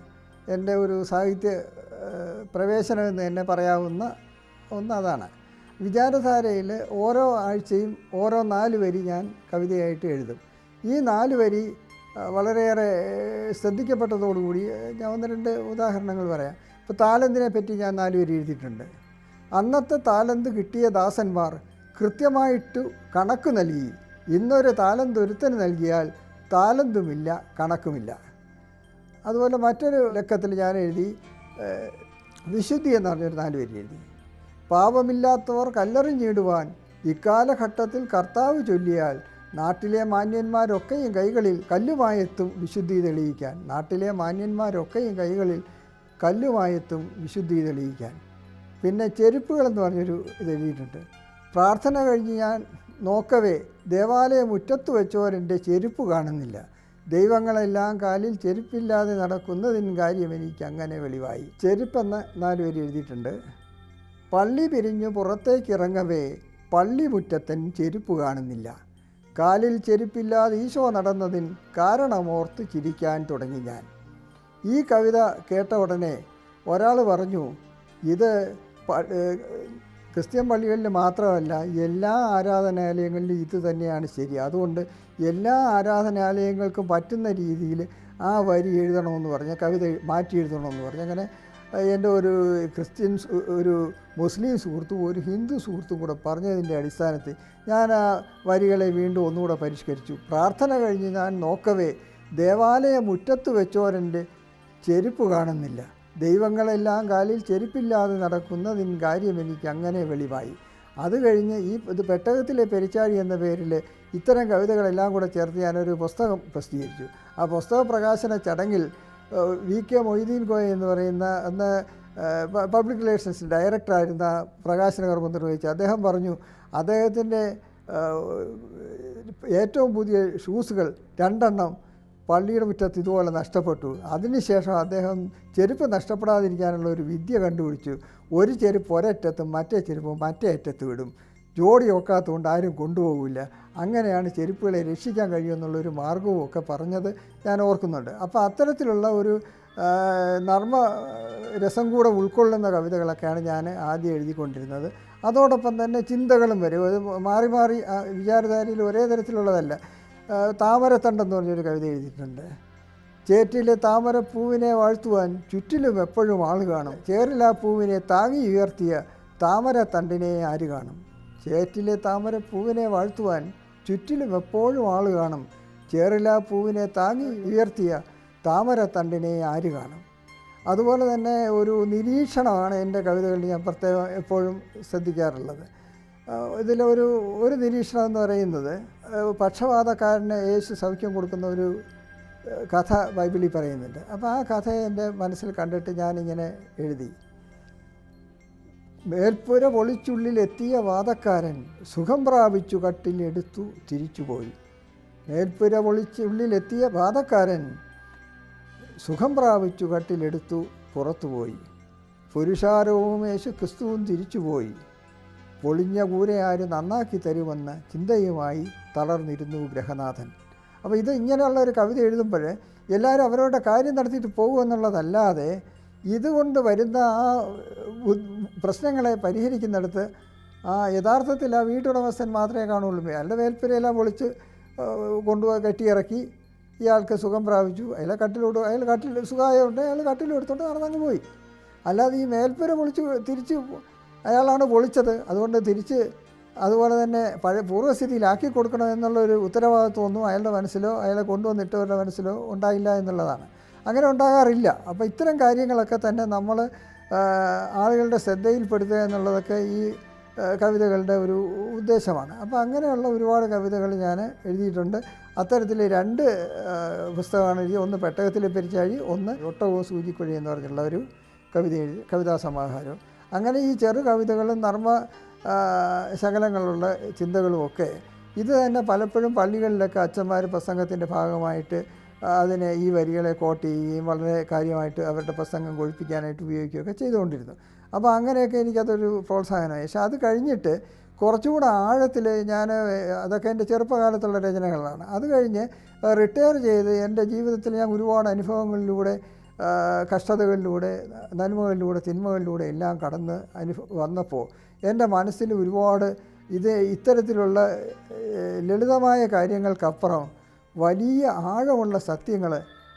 Speaker 2: എൻ്റെ ഒരു സാഹിത്യ പ്രവേശനമെന്ന് തന്നെ പറയാവുന്ന അതാണ്. വിചാരധാരയിൽ ഓരോ ആഴ്ചയും ഓരോ 4 വരി ഞാൻ കവിതയായിട്ട് എഴുതും. ഈ 4 വരി വളരെയേറെ ശ്രദ്ധിക്കപ്പെട്ടതോടുകൂടി ഞാൻ 1-2 ഉദാഹരണങ്ങൾ പറയാം. ഇപ്പോൾ താലന്തിനെ പറ്റി ഞാൻ 4 വരി എഴുതിയിട്ടുണ്ട്. അന്നത്തെ താലന്ത് കിട്ടിയ ദാസന്മാർ കൃത്യമായിട്ട് കണക്ക് നൽകി. ഇന്നൊരു താലന്ത് ഒരുത്തന് നൽകിയാൽ താലന്തുമില്ല, കണക്കുമില്ല. അതുപോലെ മറ്റൊരു ലക്കത്തിൽ ഞാൻ എഴുതി, വിശുദ്ധി എന്ന് പറഞ്ഞൊരു 4 വരി എഴുതി. പാപമില്ലാത്തവർ കല്ലെറിഞ്ഞിടുവാൻ ഇക്കാലഘട്ടത്തിൽ കർത്താവ് ചൊല്ലിയാൽ നാട്ടിലെ മാന്യന്മാരൊക്കെയും കൈകളിൽ കല്ലുമായെത്തും വിശുദ്ധി തെളിയിക്കാൻ. നാട്ടിലെ മാന്യന്മാരൊക്കെയും കൈകളിൽ കല്ലുമായെത്തും വിശുദ്ധി തെളിയിക്കാൻ. പിന്നെ ചെരുപ്പുകളെന്ന് പറഞ്ഞൊരു ഇത് എഴുതിയിട്ടുണ്ട്. പ്രാർത്ഥന കഴിഞ്ഞ് ഞാൻ നോക്കവേ ദേവാലയ മുറ്റത്ത് വെച്ചോരെൻ്റെ ചെരുപ്പ് കാണുന്നില്ല. ദൈവങ്ങളെല്ലാം കാലിൽ ചെരുപ്പില്ലാതെ നടക്കുന്നതിന് കാര്യം എനിക്ക് അങ്ങനെ വെളിവായി. ചെരുപ്പെന്ന് 4 വരി എഴുതിയിട്ടുണ്ട്. പള്ളി പിരിഞ്ഞു പുറത്തേക്കിറങ്ങവേ പള്ളിമുറ്റത്തൻ ചെരുപ്പ് കാണുന്നില്ല. കാലിൽ ചെരുപ്പില്ലാതെ ഈശോ നടന്നതിന് കാരണമോർത്ത് ചിരിക്കാൻ തുടങ്ങി ഞാൻ. ഈ കവിത കേട്ട ഉടനെ ഒരാൾ പറഞ്ഞു, ഇത് ക്രിസ്ത്യൻ പള്ളികളിൽ മാത്രമല്ല എല്ലാ ആരാധനാലയങ്ങളിലും ഇത് തന്നെയാണ് ശരി. അതുകൊണ്ട് എല്ലാ ആരാധനാലയങ്ങൾക്കും പറ്റുന്ന രീതിയിൽ ആ വരി എഴുതണമെന്ന് പറഞ്ഞ്, കവിത മാറ്റി എഴുതണമെന്ന് പറഞ്ഞ്, അങ്ങനെ എൻ്റെ ഒരു ഒരു മുസ്ലിം സുഹൃത്തും ഒരു ഹിന്ദു സുഹൃത്തും കൂടെ പറഞ്ഞതിൻ്റെ അടിസ്ഥാനത്തിൽ ഞാൻ ആ വരികളെ വീണ്ടും ഒന്നുകൂടെ പരിഷ്കരിച്ചു. പ്രാർത്ഥന കഴിഞ്ഞ് ഞാൻ നോക്കവേ ദേവാലയ മുറ്റത്ത് വെച്ചോരെൻ്റെ ചെരുപ്പ് കാണുന്നില്ല. ദൈവങ്ങളെല്ലാം കാലിൽ ചെരുപ്പില്ലാതെ നടക്കുന്നതിന് കാര്യം എനിക്ക് അങ്ങനെ വെളിവായി. അത് കഴിഞ്ഞ് ഇത് പെട്ടകത്തിലെ പെരിച്ചാഴി എന്ന പേരിൽ ഇത്തരം കവിതകളെല്ലാം കൂടെ ചേർത്ത് ഞാനൊരു പുസ്തകം പ്രസിദ്ധീകരിച്ചു. ആ പുസ്തക പ്രകാശന ചടങ്ങിൽ VK മൊയ്തീൻ കോയ എന്ന് പറയുന്ന അന്ന് പബ്ലിക് റിലേഷൻസ് ഡയറക്ടറായിരുന്ന പ്രകാശന കർമ്മം നിർവഹിച്ചു. അദ്ദേഹം പറഞ്ഞു, അദ്ദേഹത്തിൻ്റെ ഏറ്റവും പുതിയ ഷൂസുകൾ 2 പള്ളിയുടെ മുറ്റത്ത് ഇതുപോലെ നഷ്ടപ്പെട്ടു. അതിനുശേഷം അദ്ദേഹം ചെരുപ്പ് നഷ്ടപ്പെടാതിരിക്കാനുള്ള ഒരു വിദ്യ കണ്ടുപിടിച്ചു. ഒരു ചെരുപ്പ് ഒരറ്റത്തും മറ്റേ ചെരുപ്പ് മറ്റേ അറ്റത്ത് വിടും. ജോഡി ഒക്കാത്തതുകൊണ്ട് ആരും കൊണ്ടുപോകില്ല. അങ്ങനെയാണ് ചെരുപ്പുകളെ രക്ഷിക്കാൻ കഴിയുമെന്നുള്ളൊരു മാർഗവും ഒക്കെ പറഞ്ഞത് ഞാൻ ഓർക്കുന്നുണ്ട്. അപ്പോൾ അത്തരത്തിലുള്ള ഒരു നർമ്മ രസം കൂടെ ഉൾക്കൊള്ളുന്ന കവിതകളൊക്കെയാണ് ഞാൻ ആദ്യം എഴുതിക്കൊണ്ടിരുന്നത്. അതോടൊപ്പം തന്നെ ചിന്തകളും വരും. അത് മാറി മാറി വിചാരധാരയിൽ ഒരേ തരത്തിലുള്ളതല്ല. താമരത്തണ്ടെന്ന് പറഞ്ഞൊരു കവിത എഴുതിയിട്ടുണ്ട്. ചേറ്റിലെ താമരപ്പൂവിനെ വാഴ്ത്തുവാൻ ചുറ്റിലും എപ്പോഴും ആൾ കാണും. ചേറിലാ പൂവിനെ താങ്ങി ഉയർത്തിയ താമരത്തണ്ടിനെ ആര് കാണും. ചേറ്റിലെ താമരപ്പൂവിനെ വാഴ്ത്തുവാൻ ചുറ്റിലും എപ്പോഴും ആൾ കാണും. ചേറിലാ പൂവിനെ താങ്ങി ഉയർത്തിയ താമരത്തണ്ടിനെ ആര് കാണും. അതുപോലെ തന്നെ ഒരു നിരീക്ഷണമാണ് എൻ്റെ കവിതകളിൽ ഞാൻ പ്രത്യേകം എപ്പോഴും ശ്രദ്ധിക്കാറുള്ളത്. ഇതിലൊരു നിരീക്ഷണം എന്ന് പറയുന്നത്, പക്ഷപാതക്കാരന് യേശു സൗഖ്യം കൊടുക്കുന്ന ഒരു കഥ ബൈബിളിൽ പറയുന്നുണ്ട്. അപ്പോൾ ആ കഥ എൻ്റെ മനസ്സിൽ കണ്ടിട്ട് ഞാനിങ്ങനെ എഴുതി. മേൽപ്പുര പൊളിച്ചുള്ളിലെത്തിയ വാദക്കാരൻ സുഖം പ്രാപിച്ചു കട്ടിലെടുത്തു തിരിച്ചുപോയി. മേൽപ്പുര പൊളിച്ചുള്ളിലെത്തിയ വാദക്കാരൻ സുഖം പ്രാപിച്ചു കട്ടിലെടുത്തു പുറത്തുപോയി. പുരുഷാരവും യേശു ക്രിസ്തുവും തിരിച്ചുപോയി. പൊളിഞ്ഞ കൂര ആര് നന്നാക്കി തരുമെന്ന് ചിന്തയുമായി തളർന്നിരുന്നു ഗ്രഹനാഥൻ. അപ്പോൾ ഇത് ഇങ്ങനെയുള്ള ഒരു കവിത എഴുതുമ്പോൾ എല്ലാവരും അവരവരുടെ കാര്യം നടത്തിയിട്ട് പോകുമെന്നുള്ളതല്ലാതെ ഇതുകൊണ്ട് വരുന്ന ആ പ്രശ്നങ്ങളെ പരിഹരിക്കുന്നിടത്ത് യഥാർത്ഥത്തിൽ ആ വീട്ടുടമസ്ഥൻ മാത്രമേ കാണുള്ളൂ. അയാളുടെ മേൽപ്പുരയെല്ലാം പൊളിച്ച് കൊണ്ടുപോയി കെട്ടിയിറക്കി, ഇയാൾക്ക് സുഖം പ്രാപിച്ചു, അയാൾ കട്ടിൽ സുഖമായതുകൊണ്ട് അയാൾ കട്ടിലും എടുത്തോണ്ട് നടന്നങ്ങ് പോയി. അല്ലാതെ ഈ മേൽപ്പുര പൊളിച്ച് തിരിച്ച് അയാളാണ് പൊളിച്ചത്, അതുകൊണ്ട് തിരിച്ച് അതുപോലെ തന്നെ പൂർവ്വസ്ഥിതിയിലാക്കി കൊടുക്കണം എന്നുള്ളൊരു ഉത്തരവാദിത്വമൊന്നും അയാളുടെ മനസ്സിലോ അയാളെ കൊണ്ടുവന്നിട്ടവരുടെ മനസ്സിലോ ഉണ്ടായില്ല എന്നുള്ളതാണ്. അങ്ങനെ ഉണ്ടാകാറില്ല. അപ്പോൾ ഇത്തരം കാര്യങ്ങളൊക്കെ തന്നെ നമ്മൾ ആളുകളുടെ ശ്രദ്ധയിൽപ്പെടുത്തുക എന്നുള്ളതൊക്കെ ഈ കവിതകളുടെ ഒരു ഉദ്ദേശമാണ്. അപ്പോൾ അങ്ങനെയുള്ള ഒരുപാട് കവിതകൾ ഞാൻ എഴുതിയിട്ടുണ്ട്. അത്തരത്തിൽ 2 പുസ്തകമാണ് എഴുതി. ഒന്ന് പെട്ടകത്തിലെ പെരിച്ചാഴി, ഒന്ന് ഒട്ടകവും സൂചിക്കുഴി എന്ന് പറഞ്ഞുള്ള ഒരു കവിതാ സമാഹാരം. അങ്ങനെ ഈ ചെറു കവിതകളും നർമ്മ ശകലങ്ങളുള്ള ചിന്തകളുമൊക്കെ ഇത് തന്നെ പലപ്പോഴും പള്ളികളിലൊക്കെ അച്ഛന്മാർ പ്രസംഗത്തിൻ്റെ ഭാഗമായിട്ട് അതിനെ ഈ വരികളെ കോട്ട് ചെയ്യുകയും വളരെ കാര്യമായിട്ട് അവരുടെ പ്രസംഗം കൊഴിപ്പിക്കാനായിട്ട് ഉപയോഗിക്കുകയൊക്കെ ചെയ്തുകൊണ്ടിരുന്നു. അപ്പോൾ അങ്ങനെയൊക്കെ എനിക്കതൊരു പ്രോത്സാഹനമായി. പക്ഷേ അത് കഴിഞ്ഞിട്ട് കുറച്ചുകൂടെ ആഴത്തിൽ അതൊക്കെ എൻ്റെ ചെറുപ്പകാലത്തുള്ള രചനകളാണ്. അത് കഴിഞ്ഞ് റിട്ടയർ ചെയ്ത് എൻ്റെ ജീവിതത്തിൽ ഞാൻ ഒരുപാട് അനുഭവങ്ങളിലൂടെ, കഷ്ടതകളിലൂടെ, നന്മകളിലൂടെ, തിന്മകളിലൂടെ എല്ലാം കടന്ന് വന്നപ്പോൾ എൻ്റെ മനസ്സിൽ ഒരുപാട് ഇത്തരത്തിലുള്ള ലളിതമായ കാര്യങ്ങൾക്കപ്പുറം വലിയ ആഴമുള്ള സത്യങ്ങൾ,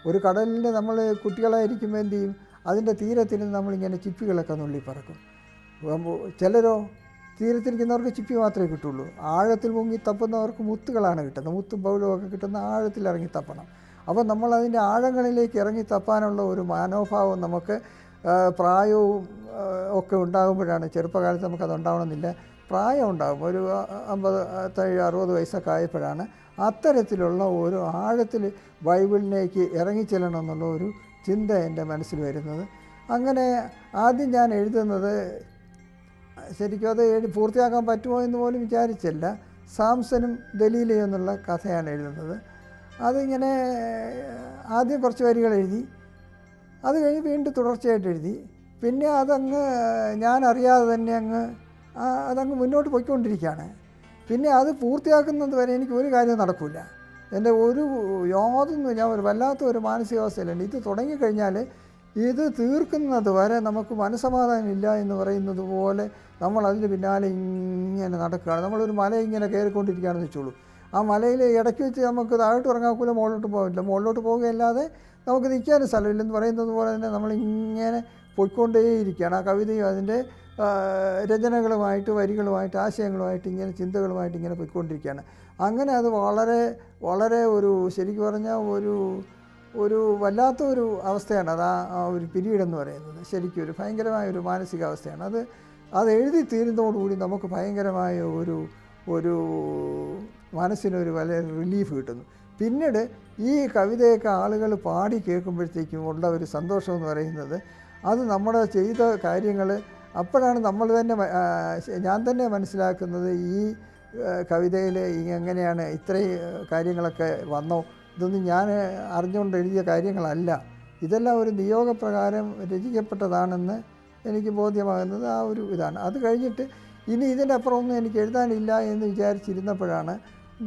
Speaker 2: ഒരു കടലിൽ നമ്മൾ കുട്ടികളായിരിക്കുമ്പോൾ എന്ത് ചെയ്യും, അതിൻ്റെ തീരത്തിരുന്ന് നമ്മളിങ്ങനെ ചിപ്പികളൊക്കെ നുള്ളി പറക്കും. ചിലരോ തീരത്തിരിക്കുന്നവർക്ക് ചിപ്പി മാത്രമേ കിട്ടുള്ളൂ. ആഴത്തിൽ മുങ്ങി തപ്പുന്നവർക്ക് മുത്തുകളാണ് കിട്ടുന്നത്. മുത്തും പൗലവും ഒക്കെ കിട്ടുന്ന ആഴത്തിൽ ഇറങ്ങി തപ്പണം. അപ്പോൾ നമ്മളതിൻ്റെ ആഴങ്ങളിലേക്ക് ഇറങ്ങി തപ്പാനുള്ള ഒരു മനോഭാവം നമുക്ക് പ്രായവും ഒക്കെ ഉണ്ടാകുമ്പോഴാണ്. ചെറുപ്പകാലത്ത് നമുക്കത് ഉണ്ടാവണമെന്നില്ല, പ്രായം ഉണ്ടാകും. ഒരു 57-60 വയസ്സൊക്കെ ആയപ്പോഴാണ് അത്തരത്തിലുള്ള ഒരു ആഴത്തിൽ ബൈബിളിലേക്ക് ഇറങ്ങിച്ചെല്ലണം എന്നുള്ള ഒരു ചിന്ത എൻ്റെ മനസ്സിൽ വരുന്നത്. അങ്ങനെ ആദ്യം ഞാൻ എഴുതുന്നത്, ശരിക്കും അത് പൂർത്തിയാക്കാൻ പറ്റുമോ എന്ന് പോലും വിചാരിച്ചില്ല, സാംസനും ദലീലയും എന്നുള്ള കഥയാണ് എഴുതുന്നത്. അതിങ്ങനെ ആദ്യം കുറച്ച് വരികൾ എഴുതി, അത് കഴിഞ്ഞ് വീണ്ടും തുടർച്ചയായിട്ട് എഴുതി. പിന്നെ അതങ്ങ് ഞാൻ അറിയാതെ തന്നെ അതങ്ങ് മുന്നോട്ട് പോയിക്കൊണ്ടിരിക്കുകയാണ്. പിന്നെ അത് പൂർത്തിയാക്കുന്നത് വരെ എനിക്ക് ഒരു കാര്യം നടക്കില്ല. എൻ്റെ ഞാൻ ഒരു വല്ലാത്ത ഒരു മാനസികാവസ്ഥയിലുണ്ട്. ഇത് തുടങ്ങിക്കഴിഞ്ഞാൽ ഇത് തീർക്കുന്നത് വരെ നമുക്ക് മനസ്സമാധാനം ഇല്ല എന്ന് പറയുന്നത് പോലെ നമ്മൾ അതിന് പിന്നാലെ ഇങ്ങനെ നടക്കുകയാണ്. നമ്മളൊരു മല ഇങ്ങനെ കയറിക്കൊണ്ടിരിക്കുകയാണെന്ന് വെച്ചോളൂ. ആ മലയിൽ ഇടയ്ക്ക് വെച്ച് നമുക്ക് താഴോട്ട് ഇറങ്ങാക്കൂല, മുകളിലോട്ട് പോകില്ല. മുകളിലോട്ട് പോകുകയല്ലാതെ നമുക്ക് നിൽക്കാനും സ്ഥലമില്ലെന്ന് പറയുന്നത് പോലെ തന്നെ നമ്മളിങ്ങനെ പോയിക്കൊണ്ടേയിരിക്കുകയാണ്. ആ കവിതയും അതിൻ്റെ രചനകളുമായിട്ട്, വരികളുമായിട്ട്, ആശയങ്ങളുമായിട്ട്, ഇങ്ങനെ ചിന്തകളുമായിട്ട് ഇങ്ങനെ പോയിക്കൊണ്ടിരിക്കുകയാണ്. അങ്ങനെ അത് വളരെ വളരെ ശരിക്കും പറഞ്ഞാൽ ഒരു വല്ലാത്തൊരു അവസ്ഥയാണ് അത്. ആ ഒരു പീരീഡ് എന്ന് പറയുന്നത് ശരിക്കും ഒരു ഭയങ്കരമായ ഒരു മാനസികാവസ്ഥയാണ്. അത് എഴുതി തീരുന്നതോടുകൂടി നമുക്ക് ഭയങ്കരമായ ഒരു മനസ്സിനൊരു വലിയ റിലീഫ് കിട്ടുന്നു. പിന്നീട് ഈ കവിതയൊക്കെ ആളുകൾ പാടി കേൾക്കുമ്പോഴത്തേക്കും ഉള്ള ഒരു സന്തോഷം എന്ന് പറയുന്നത്, അത് നമ്മുടെ ചെയ്ത കാര്യങ്ങൾ അപ്പോഴാണ് ഞാൻ തന്നെ മനസ്സിലാക്കുന്നത്, ഈ കവിതയിൽ എങ്ങനെയാണ് ഇത്രയും കാര്യങ്ങളൊക്കെ വന്നോ, ഇതൊന്നും ഞാൻ അറിഞ്ഞുകൊണ്ട് എഴുതിയ കാര്യങ്ങളല്ല, ഇതെല്ലാം ഒരു നിയോഗപ്രകാരം രചിക്കപ്പെട്ടതാണെന്ന് എനിക്ക് ബോധ്യമാകുന്നത് ആ ഒരു ഇതാണ്. അത് കഴിഞ്ഞിട്ട് ഇനി ഇതിൻ്റെ അപ്പുറമൊന്നും എനിക്ക് എഴുതാനില്ല എന്ന് വിചാരിച്ചിരുന്നപ്പോഴാണ്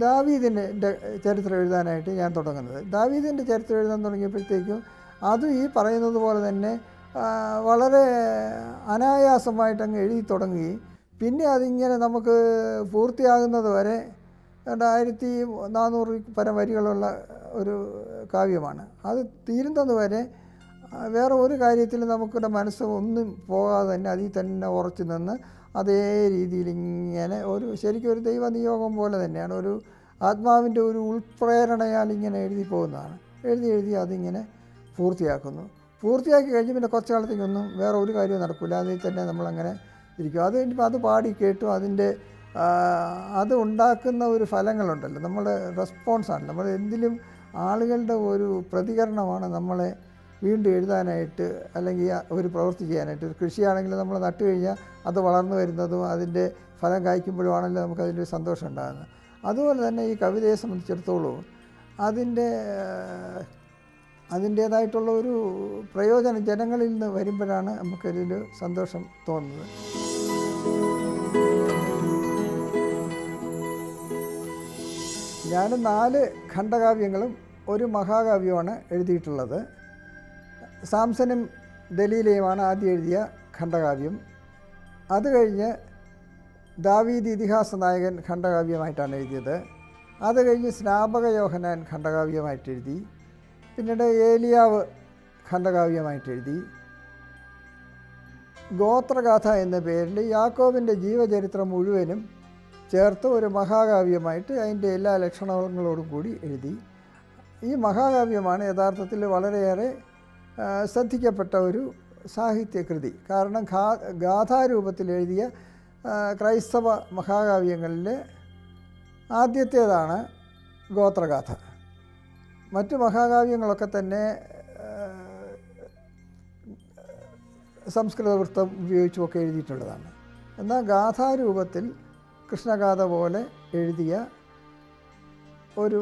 Speaker 2: ദാവീദിൻ്റെ ചരിത്രം എഴുതാനായിട്ട് ഞാൻ തുടങ്ങുന്നത്. ദാവീദിൻ്റെ ചരിത്രം എഴുതാൻ തുടങ്ങിയപ്പോഴത്തേക്കും അതും ഈ പറയുന്നത് പോലെ തന്നെ വളരെ അനായാസമായിട്ടങ്ങ് എഴുതി തുടങ്ങുകയും പിന്നെ അതിങ്ങനെ നമുക്ക് പൂർത്തിയാകുന്നത് വരെ 1400 പരം വരികളുള്ള ഒരു കാവ്യമാണ്. അത് തീരുന്നത് വരെ വേറെ ഒരു കാര്യത്തിൽ നമുക്കിവിടെ മനസ്സ് ഒന്നും പോകാതെ തന്നെ അതിൽ തന്നെ ഉറച്ചു നിന്ന് അതേ രീതിയിൽ ഇങ്ങനെ ശരിക്കും ഒരു ദൈവനിയോഗം പോലെ തന്നെയാണ്, ഒരു ആത്മാവിൻ്റെ ഒരു ഉൾപ്രേരണയാൽ ഇങ്ങനെ എഴുതി പോകുന്നതാണ്. എഴുതി അതിങ്ങനെ പൂർത്തിയാക്കി കഴിഞ്ഞ് പിന്നെ കുറച്ച് കാലത്തേക്കൊന്നും വേറെ ഒരു കാര്യവും നടക്കില്ല, അതിൽ തന്നെ നമ്മളങ്ങനെ ഇരിക്കും. അത് കഴിഞ്ഞപ്പോൾ അത് പാടി കേട്ടു, അതിൻ്റെ അത് ഉണ്ടാക്കുന്ന ഒരു ഫലങ്ങളുണ്ടല്ലോ, നമ്മുടെ റെസ്പോൺസാണ്. നമ്മൾ എന്തിലും ആളുകളുടെ ഒരു പ്രതികരണമാണ് നമ്മളെ വീണ്ടും എഴുതാനായിട്ട് അല്ലെങ്കിൽ ഒരു പ്രവൃത്തി ചെയ്യാനായിട്ട്. ഒരു കൃഷിയാണെങ്കിൽ നമ്മൾ നട്ടു കഴിഞ്ഞാൽ അത് വളർന്നു വരുന്നതും അതിൻ്റെ ഫലം കായ്ക്കുമ്പോഴുമാണല്ലോ നമുക്കതിലൊരു സന്തോഷം ഉണ്ടാകുന്നത്. അതുപോലെ തന്നെ ഈ കവിതയെ സംബന്ധിച്ചിടത്തോളം അതിൻ്റേതായിട്ടുള്ള ഒരു പ്രയോജനം ജനങ്ങളിൽ നിന്ന് വരുമ്പോഴാണ് നമുക്കതിൽ സന്തോഷം തോന്നുന്നത്. ഞാൻ 4 ഖണ്ഡകാവ്യങ്ങളും ഒരു മഹാകാവ്യമാണ് എഴുതിയിട്ടുള്ളത്. സാംസനും ദലീലയുമാണ് ആദ്യം എഴുതിയ ഖണ്ഡകാവ്യം. അത് കഴിഞ്ഞ് ദാവീദ് ഇതിഹാസ നായകൻ ഖണ്ഡകാവ്യമായിട്ടാണ് എഴുതിയത്. അത് കഴിഞ്ഞ് സ്നാപക യോഹന്നാൻ ഖണ്ഡകാവ്യമായിട്ട് എഴുതി. പിന്നീട് ഏലിയാവ് ഖണ്ഡകാവ്യമായിട്ട് എഴുതി. ഗോത്രഗാഥ എന്ന പേരിൽ യാക്കോബിൻ്റെ ജീവചരിത്രം മുഴുവനും ചേർത്ത് ഒരു മഹാകാവ്യമായിട്ട് അതിൻ്റെ എല്ലാ ലക്ഷണങ്ങളോടും കൂടി എഴുതി. ഈ മഹാകാവ്യമാണ് യഥാർത്ഥത്തിൽ വളരെയേറെ ശ്രദ്ധിക്കപ്പെട്ട ഒരു സാഹിത്യകൃതി. കാരണം ഗാഥാരൂപത്തിൽ എഴുതിയ ക്രൈസ്തവ മഹാകാവ്യങ്ങളിൽ ആദ്യത്തേതാണ് ഗോത്രഗാഥ. മറ്റു മഹാകാവ്യങ്ങളൊക്കെ തന്നെ സംസ്കൃത വൃത്തം ഉപയോഗിച്ചുമൊക്കെ എഴുതിയിട്ടുള്ളതാണ്. എന്നാൽ ഗാഥാരൂപത്തിൽ കൃഷ്ണഗാഥ പോലെ എഴുതിയ ഒരു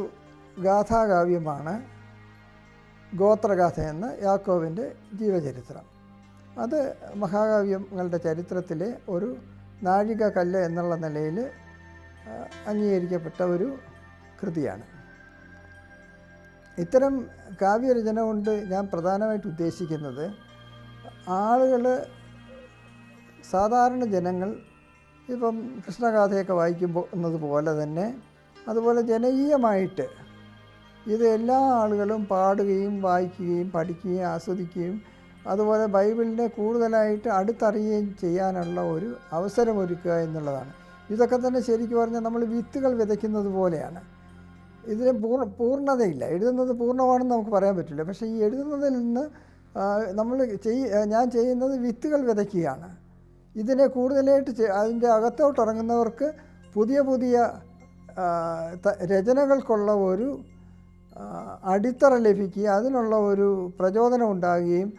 Speaker 2: ഗാഥാകാവ്യമാണ് ഗോത്രഗാഥ എന്ന യാക്കോബിൻ്റെ ജീവചരിത്രം. അത് മഹാകാവ്യങ്ങളുടെ ചരിത്രത്തിലെ ഒരു നാഴികക്കല്ല് എന്നുള്ള നിലയിൽ അംഗീകരിക്കപ്പെട്ട ഒരു കൃതിയാണ്. ഇത്തരം കാവ്യരചന കൊണ്ട് ഞാൻ പ്രധാനമായിട്ട് ഉദ്ദേശിക്കുന്നത്, ആളുകൾ, സാധാരണ ജനങ്ങൾ ഇപ്പം കൃഷ്ണഗാഥയൊക്കെ വായിക്കുമ്പോൾ പോലെ തന്നെ അതുപോലെ ജനകീയമായിട്ട് ഇത് എല്ലാ ആളുകളും പാടുകയും വായിക്കുകയും പഠിക്കുകയും ആസ്വദിക്കുകയും അതുപോലെ ബൈബിളിനെ കൂടുതലായിട്ട് അടുത്തറിയുകയും ചെയ്യാനുള്ള ഒരു അവസരമൊരുക്കുക എന്നുള്ളതാണ്. ഇതൊക്കെ തന്നെ ശരിക്കും പറഞ്ഞാൽ നമ്മൾ വിത്തുകൾ വിതയ്ക്കുന്നത് പോലെയാണ്. ഇതിന് പൂർണ്ണതയില്ല. എഴുതുന്നത് പൂർണ്ണമാണെന്ന് നമുക്ക് പറയാൻ പറ്റില്ല. പക്ഷേ ഈ എഴുതുന്നതിൽ നിന്ന് ഞാൻ ചെയ്യുന്നത് വിത്തുകൾ വിതയ്ക്കുകയാണ്. ഇതിനെ കൂടുതലായിട്ട് അതിൻ്റെ അകത്തോട്ടിറങ്ങുന്നവർക്ക് പുതിയ പുതിയ രചനകൾക്കുള്ള ഒരു അടിത്തറ ലഭിക്കുക, അതിനുള്ള ഒരു പ്രചോദനം ഉണ്ടാകുകയും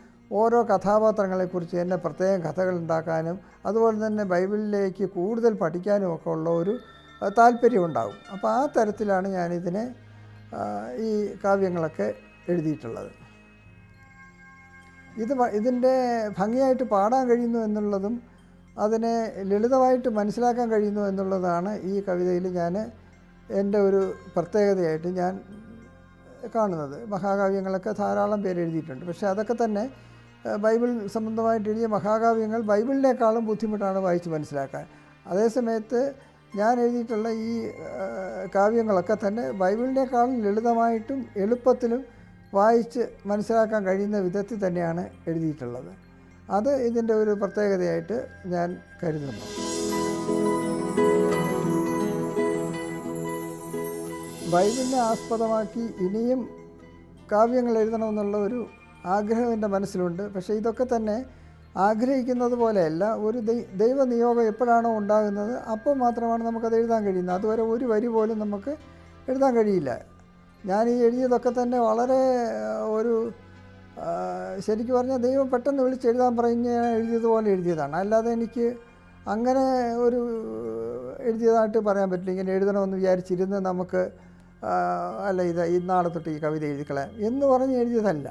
Speaker 2: ഓരോ കഥാപാത്രങ്ങളെക്കുറിച്ച് തന്നെ പ്രത്യേകം കഥകൾ ഉണ്ടാക്കാനും അതുപോലെ തന്നെ ബൈബിളിലേക്ക് കൂടുതൽ പഠിക്കാനും ഒക്കെ ഉള്ള ഒരു താല്പര്യമുണ്ടാകും. അപ്പോൾ ആ തരത്തിലാണ് ഞാനിതിനെ ഈ കാവ്യങ്ങളൊക്കെ എഴുതിയിട്ടുള്ളത്. ഇതിൻ്റെ ഭംഗിയായിട്ട് പാടാൻ കഴിയുന്നു എന്നുള്ളതും അതിനെ ലളിതമായിട്ട് മനസ്സിലാക്കാൻ കഴിയുന്നു എന്നുള്ളതാണ് ഈ കവിതയിൽ ഞാൻ എൻ്റെ ഒരു പ്രത്യേകതയായിട്ട് ഞാൻ കാണുന്നത്. മഹാകാവ്യങ്ങളൊക്കെ ധാരാളം പേര് എഴുതിയിട്ടുണ്ട്. പക്ഷേ അതൊക്കെ തന്നെ ബൈബിൾ സംബന്ധമായിട്ട് എഴുതിയ മഹാകാവ്യങ്ങൾ ബൈബിളിനേക്കാളും ബുദ്ധിമുട്ടാണ് വായിച്ച് മനസ്സിലാക്കാൻ. അതേസമയത്ത് ഞാൻ എഴുതിയിട്ടുള്ള ഈ കാവ്യങ്ങളൊക്കെ തന്നെ ബൈബിളിനേക്കാളും ലളിതമായിട്ടും എളുപ്പത്തിലും വായിച്ച് മനസ്സിലാക്കാൻ കഴിയുന്ന വിധത്തിൽ തന്നെയാണ് എഴുതിയിട്ടുള്ളത്. അത് ഇതിൻ്റെ ഒരു പ്രത്യേകതയായിട്ട് ഞാൻ കരുതുന്നു. ബൈബിളിനെ ആസ്പദമാക്കി ഇനിയും കാവ്യങ്ങൾ എഴുതണമെന്നുള്ള ഒരു ആഗ്രഹം എൻ്റെ മനസ്സിലുണ്ട്. പക്ഷേ ഇതൊക്കെ തന്നെ ആഗ്രഹിക്കുന്നത് പോലെയല്ല. ഒരു ദൈവനിയോഗം എപ്പോഴാണോ ഉണ്ടാകുന്നത് അപ്പോൾ മാത്രമാണ് നമുക്കത് എഴുതാൻ കഴിയുന്നത്. അതുവരെ ഒരു വരി പോലും നമുക്ക് എഴുതാൻ കഴിയില്ല. ഞാൻ ഈ എഴുതിയതൊക്കെ തന്നെ വളരെ ഒരു ശരിക്കും പറഞ്ഞാൽ ദൈവം പെട്ടെന്ന് വിളിച്ചെഴുതാൻ പറഞ്ഞ് എഴുതിയതുപോലെ എഴുതിയതാണ്. അല്ലാതെ എനിക്ക് അങ്ങനെ ഒരു എഴുതിയതായിട്ട് പറയാൻ പറ്റില്ല. ഇങ്ങനെ എഴുതണമെന്ന് വിചാരിച്ചിരുന്ന് നമുക്ക് അല്ല ഇന്നാളെ തൊട്ട് ഈ കവിത എഴുതിക്കളയാം എന്ന് പറഞ്ഞ് എഴുതിയതല്ല.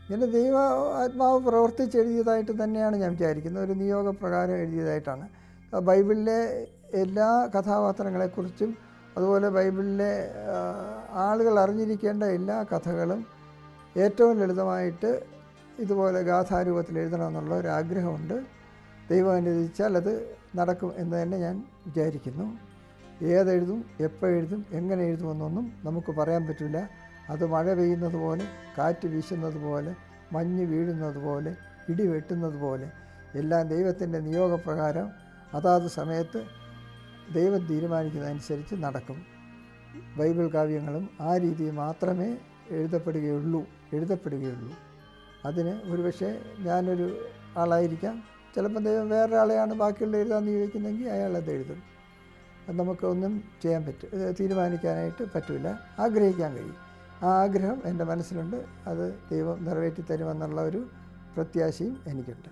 Speaker 2: ഇങ്ങനെ ദൈവ ആത്മാവ് പ്രവർത്തിച്ച് എഴുതിയതായിട്ട് തന്നെയാണ് ഞാൻ വിചാരിക്കുന്നത്. ഒരു നിയോഗപ്രകാരം എഴുതിയതായിട്ടാണ്. ബൈബിളിലെ എല്ലാ കഥാപാത്രങ്ങളെക്കുറിച്ചും അതുപോലെ ബൈബിളിലെ ആളുകൾ അറിഞ്ഞിരിക്കേണ്ട എല്ലാ കഥകളും ഏറ്റവും ലളിതമായിട്ട് ഇതുപോലെ ഗാഥാരൂപത്തിൽ എഴുതണമെന്നുള്ള ഒരു ആഗ്രഹമുണ്ട്. ദൈവം അനുവദിച്ചാൽ അത് നടക്കും എന്ന് തന്നെ ഞാൻ വിചാരിക്കുന്നു. ഏതെഴുതും, എപ്പോൾ എഴുതും, എങ്ങനെ എഴുതുമെന്നൊന്നും നമുക്ക് പറയാൻ പറ്റില്ല. അത് മഴ പെയ്യുന്നത് പോലെ, കാറ്റ് വീശുന്നത് പോലെ, മഞ്ഞ് വീഴുന്നത് പോലെ, ഇടി വെട്ടുന്നത് പോലെ എല്ലാം ദൈവത്തിൻ്റെ നിയോഗപ്രകാരം അതാത് സമയത്ത് ദൈവം തീരുമാനിക്കുന്നതനുസരിച്ച് നടക്കും. ബൈബിൾ കാവ്യങ്ങളും ആ രീതിയിൽ മാത്രമേ എഴുതപ്പെടുകയുള്ളൂ. അതിന് ഒരുപക്ഷെ ഞാനൊരു ആളായിരിക്കാം, ചിലപ്പോൾ ദൈവം വേറൊരാളെയാണ് ബാക്കിയുള്ള എഴുതാമെന്ന് ചോദിക്കുന്നെങ്കിൽ അയാളത് എഴുതും. അത് നമുക്കൊന്നും ചെയ്യാൻ തീരുമാനിക്കാനായിട്ട് പറ്റില്ല. ആഗ്രഹിക്കാൻ കഴിയും. ആ ആഗ്രഹം എൻ്റെ മനസ്സിലുണ്ട്. അത് ദൈവം നിറവേറ്റി തരുമെന്നുള്ള ഒരു പ്രത്യാശയും എനിക്കുണ്ട്.